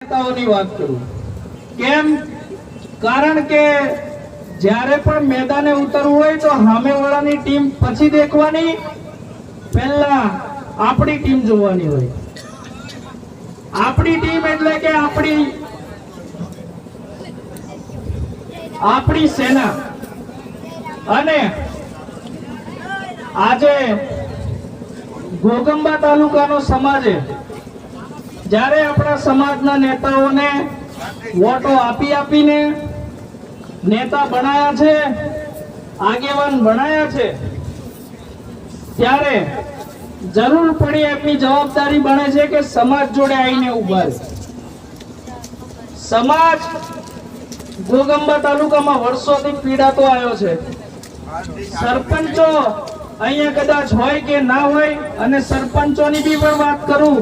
નેતાઓની વાત કરું કેમ કારણ કે જ્યારે પણ મેદાને ઉતરવું હોય તો સામેવાળાની ટીમ પછી દેખવાની, પહેલા આપણી ટીમ જોવાની હોય. આપણી ટીમ એટલે કે આપણી સેના. અને આજે ઘોગંબા તાલુકાનો સમાજે જ્યારે આપણા સમાજના નેતાઓને વોટો આપીને નેતા બનાયા છે, આગેવાન બનાયા છે, ત્યારે જરૂર પડી એમની જવાબદારી બને છે કે સમાજ જોડે આવીને ઉભા રહે. સમાજ ઘોગંબા તાલુકામાં વર્ષોથી પીડાતો આવ્યો છે. સરપંચો અહીંયા કદાચ હોય કે ના હોય, અને સરપંચોની બી પણ વાત કરું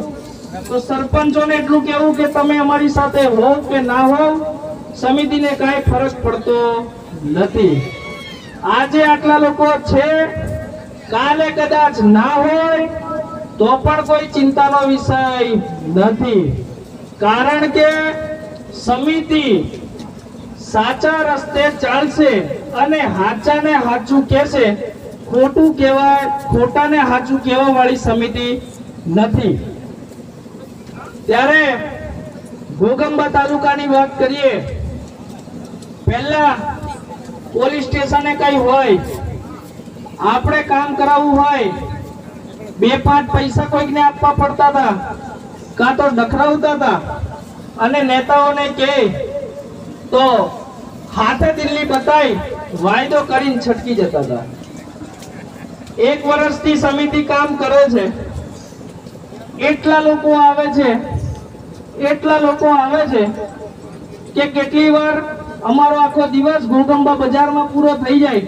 તો સરપંચોને એટલું કહેવું કે તમે અમારી સાથે હો કે ના હો, સમિતિને કાંઈ ફરક પડતો નથી. આજે આટલા લોકો છે, કાલે કદાચ ના હોય તો પણ કોઈ ચિંતાનો વિષય નથી. કારણ કે સમિતિ સાચા રસ્તે ચાલશે અને હાચાને હાચું કહેશે. ખોટાને હાચું કહેવા વાળી સમિતિ નથી. ત્યારે ઘોગંબા તાલુકાની વાત કરીએ, પહેલા પોલીસ સ્ટેશને કઈ હોય, આપણે કામ કરાવવું હોય, 2-5 પૈસા કોઈકને આપવા પડતા હતા, કાં તો ડખરાવતા હતા, અને નેતાઓને કહે તો હાથે દિલ્હી બતાવી વાયદો કરીને છટકી જતા હતા. 1 વર્ષથી સમિતિ કામ કરે છે. એટલા લોકો આવે છે કે કેટલી વાર અમારો આખો દિવસ ઘોગંબા બજારમાં પૂરો થઈ જાય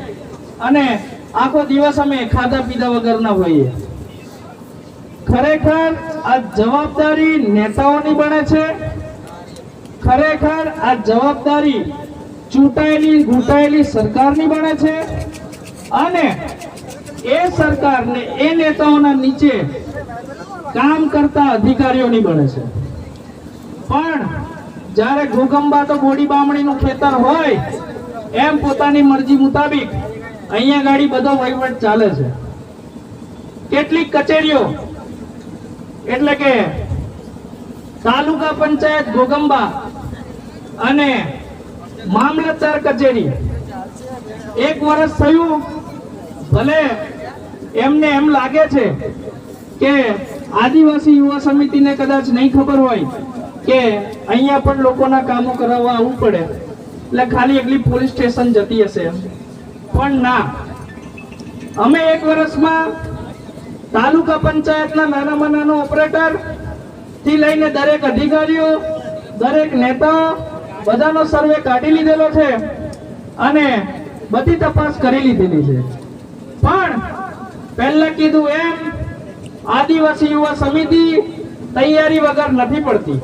અને આખો દિવસ અમે ખાધા પીધા વગરના હોઈએ. ખરેખર આ જવાબદારી નેતાઓની બને છે. ખરેખર આ જવાબદારી ચૂંટાયેલી ઘૂંટાયેલી સરકારની બને છે. અને એ સરકારને એ નેતાઓના નીચે કામ કરતા અધિકારીઓની બને છે. પણ જ્યારે ઘોગંબા તો બોડી બામણીનું ખેતર હોય એમ પોતાની મરજી મુતાબિક અહીંયા ગાડી બધો વહીવટ ચાલે છે. કેટલીક કચેરીઓ એટલે કે તાલુકા પંચાયત ઘોગંબા અને મામલતદાર કચેરી 1 વર્ષ થયું, ભલે એમને એમ લાગે છે કે આદિવાસી યુવા સમિતિને કદાચ નહીં ખબર હોય કે અહીંયા પણ લોકોના કામો કરાવવા આવવું પડે, એટલે ખાલી એકલી પોલીસ સ્ટેશન જતી હશે. પણ ના, અમે 1 વર્ષમાં તાલુકા પંચાયતના નાનામાં નાનો ઓપરેટર થી લઈને દરેક અધિકારીઓ, દરેક નેતાઓ બધાનો સર્વે કાઢી લીધેલો છે અને બધી તપાસ કરી લીધેલી છે. પણ પહેલા કીધું એમ આદિવાસી યુવા સમિતિ તૈયારી વગર નથી પડતી.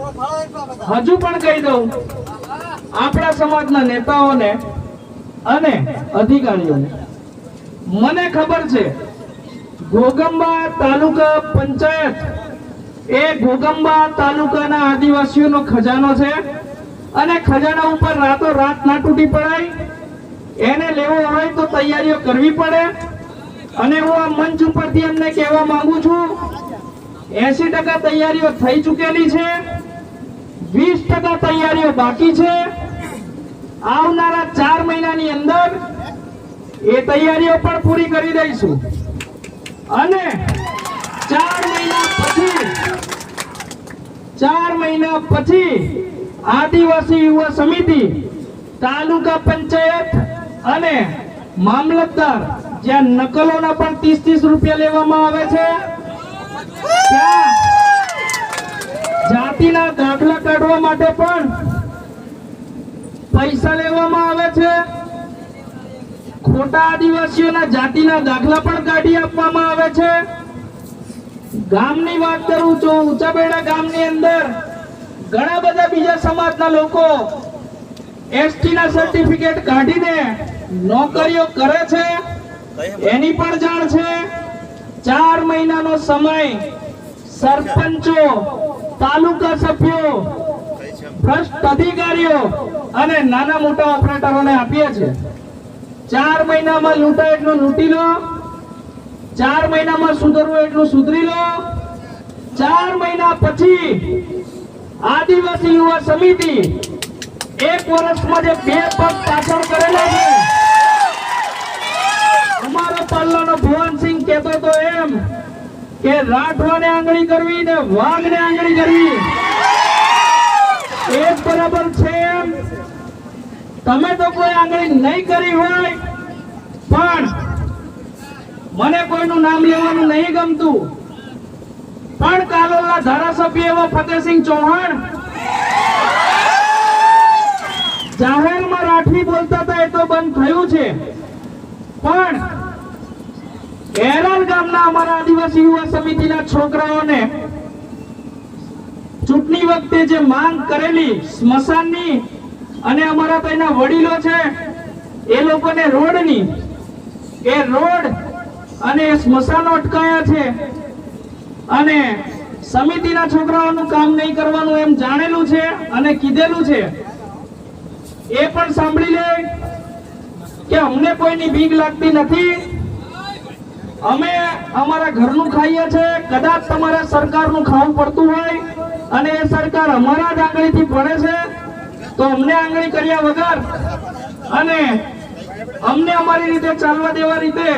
હજુ પણ કહી દઉં આપણા સમાજના નેતાઓને અને અધિકારીઓને, મને ખબર છે ઘોગંબા તાલુકા પંચાયત એ ઘોગંબા તાલુકાના આદિવાસીઓનો ખજાનો છે અને ખજાના ઉપર રાતો રાત ના તૂટી પડાય. એને લેવો હોય તો તૈયારીઓ કરવી પડે. અને હું આ મંચ ઉપરથી એમને કહેવા માંગુ છું, 80% તૈયારીઓ થઈ ચૂકેલી છે, 20% તૈયારીઓ બાકી છે. આવનારા 4 મહિનાની અંદર એ તૈયારીઓ પણ પૂરી કરી દઈશું. અને 4 મહિના પછી આદિવાસી યુવા સમિતિ, તાલુકા પંચાયત અને મામલતદાર, જ્યાં નકલોના પણ 30-30 રૂપિયા લેવામાં આવે છે, ત્યાં જાતિના દાખલા કાઢવા માટે પણ પૈસા લેવામાં આવે છે. ખોટા આદિવાસીઓના જાતિના દાખલા પણ કાઢી આપવામાં આવે છે. ગામની વાત કરું તો ઊંચાબેડા ગામની અંદર ઘણા બધા બીજા સમાજના લોકો એસટી ના સર્ટિફિકેટ કાઢીને નોકરીઓ કરે છે, એની પણ જાણ છે. 4 મહિનાનો સમય સરપંચો, તાલુકા સભ્યો ભ્રષ્ટ અધિકારીઓ અને નાના મોટા ઓપરેટરોને આપીએ છે. 4 મહિનામાં લૂંટાય એટલું લૂંટી લો, 4 મહિનામાં સુધરવું એટલું સુધરી લો. 4 મહિના પછી આદિવાસી યુવા સમિતિ 1 વર્ષમાં જે 2 પગ પાછળ કરેલા છે. અમારો પલ્લાનો ભુવનસિંહ કહેતો તો એમ કે રાઠવાને આંગળી કરવી ને વાઘને આંગળી કરવી એક બરાબર છે. એમ તમે તો કોઈ આંગળી નહીં કરી હોય, પણ મને કોઈનું નામ લેવાનું નહીં ગમતું, પણ કાલોલના ધારાસભ્ય એવા ફતેહસિંહ ચૌહાણ જાહેરમાં રાઠવી બોલતા હતા એ તો બંધ થયું છે. પણ એરલ ગામના અમારા આદિવાસી યુવા સમિતિના છોકરાઓને ચૂંટણી વખતે જે માંગ કરેલી સ્મશાનની અને અમારા ત્યાંના વડીલો છે એ લોકોને રોડની, એ રોડ અને સ્મશાનો અટકાયા છે અને સમિતિના છોકરાઓનું કામ નહીં કરવાનું એમ જાણેલું છે અને કીધેલું છે. એ પણ સાંભળી લે કે અમને કોઈની બીક લાગતી નથી, અમે અમારા ઘરનું ખાઈએ છીએ. કદાચ તમારા સરકારનું ખાવું પડતું હોય અને એ સરકાર અમારા જ આંગળીથી પડે છે તો અમને આંગળી કર્યા વગર અને અમને અમારી રીતે ચાલવા દેવા રીતે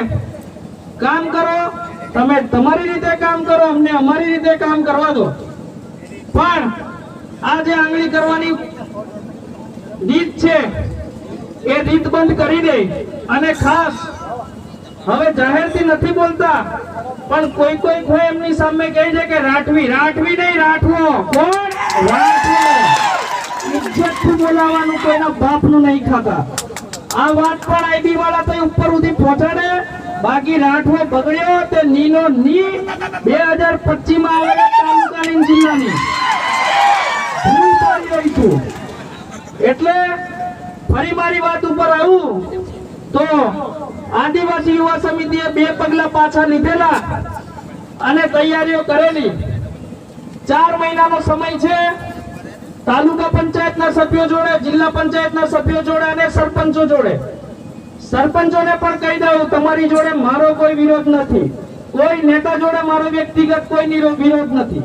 કામ કરો. તમે તમારી રીતે કામ કરો, અમને અમારી રીતે કામ કરવા દો. પણ આ જે આંગળી કરવાની રીત છે એ રીત બંધ કરી દે. અને ખાસ હવે જાહેરથી નથી બોલતા, પણ કોઈ કોઈ એમની સામે કહે છે કે રાઠવી, રાઠવી નહીં રાઠવો. કોણ? રાઠવો. ઇજ્જતથી બોલાવાનું, કોઈના બાપનું નહીં ખાતા. આ વાત પણ આઈબી વાળા તો ઉપર સુધી પહોંચાડે. બાકી રાઠવો બગડ્યો તે નીનો ની 2025 માં આવેલા તાલુકાની જિલ્લાની ભૂલ કરી રહી છું. એટલે ફરી મારી વાત ઉપર આવું તો આદિવાસી યુવા સમિતિએ 2 પગલા પાછા લીધેલા અને તૈયારીઓ કરેલી. 4 મહિનાનો સમય છે. તાલુકા પંચાયતના સભ્યો જોડે, જિલ્લા પંચાયતના સભ્યો જોડે અને સરપંચો જોડે, સરપંચોને પણ કહી દઉં તમારી જોડે મારો કોઈ વિરોધ નથી, કોઈ નેતા જોડે મારો વ્યક્તિગત કોઈ વિરોધ નથી,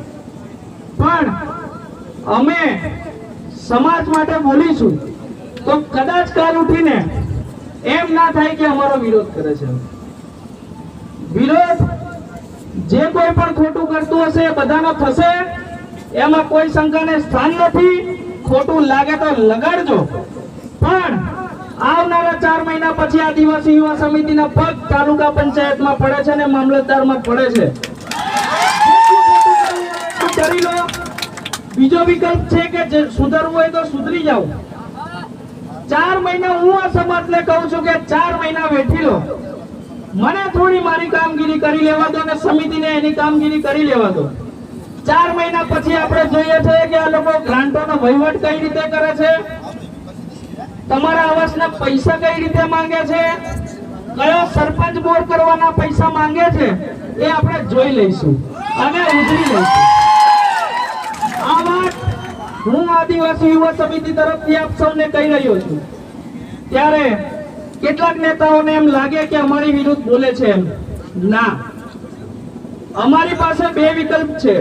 પણ અમે સમાજ માટે બોલીશું તો કદાચ કાલ ઉઠીને એમ ના થાય કે અમારો વિરોધ કરે છે. વિરોધ જે કોઈ પણ ખોટું કરતું હશે એ બધાનો થશે, એમાં કોઈ શંકાને સ્થાન નથી. ખોટું લાગે તો લગાડજો, પણ આવનારા 4 મહિના પછી આદિવાસી યુવા સમિતિના પગ તાલુકા પંચાયતમાં પડે છે અને મામલતદારમાં પડે છે. કરી લો. બીજો વિકલ્પ છે કે જે સુધરવું હોય તો સુધરી જાવ. 4 મહિના હું આ સમાજને કહું છું કે 4 મહિના વેઠી લો. મને થોડી મારી કામગીરી કરી લેવા દો અને સમિતિને એની કામગીરી કરી લેવા દો. 4 મહિના પછી આપણે જોઈએ છે કે આ લોકો ગ્રાન્ટોનો વહીવટ કઈ રીતે કરે છે, તમારા આવાસના પૈસા કઈ રીતે માંગે છે, કયો સરપંચ બોર કરવાના પૈસા માંગે છે એ આપણે જોઈ લઈશું અને ઉજળી લઈશું. આ વાત હું આદિવાસી યુવા સમિતિ તરફથી આપ સૌને કહી રહ્યો છું. ત્યારે કેટલાક નેતાઓને એમ લાગે કે અમારી વિરુદ્ધ બોલે છે. એમ ના, અમારી પાસે 2 વિકલ્પ છે.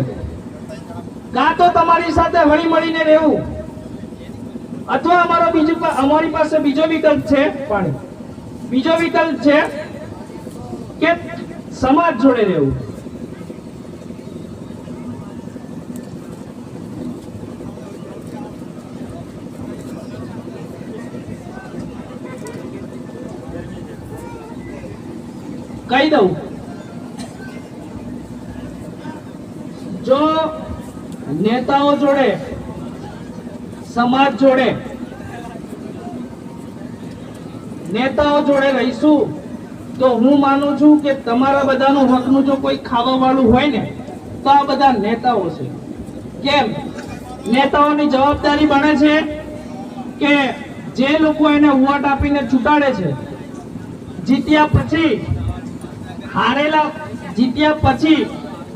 કાં તો તમારી સાથે હળી મળીને રહેવું, અથવા અમારી પાસે બીજો વિકલ્પ છે. પણ બીજો વિકલ્પ છે કે સમાજ જોડે રહેવું. કહી દઉં, જો નેતાઓ જોડે, સમાજ જોડે, નેતાઓ જોડે રહીશું તો હું માનું છું કે તમારા બધાનું હકનું જો કોઈ ખાવા વાળું હોય ને તો આ બધા નેતાઓ છે. કેમ? નેતાઓની જવાબદારી બને છે કે જે લોકો એને વોટ આપીને ચૂંટાડે છે, જીત્યા પછી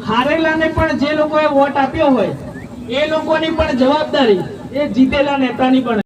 હારેલાને પણ જે લોકોએ વોટ આપ્યો હોય એ લોકોની પણ જવાબદારી એ જીતેલા નેતાની બને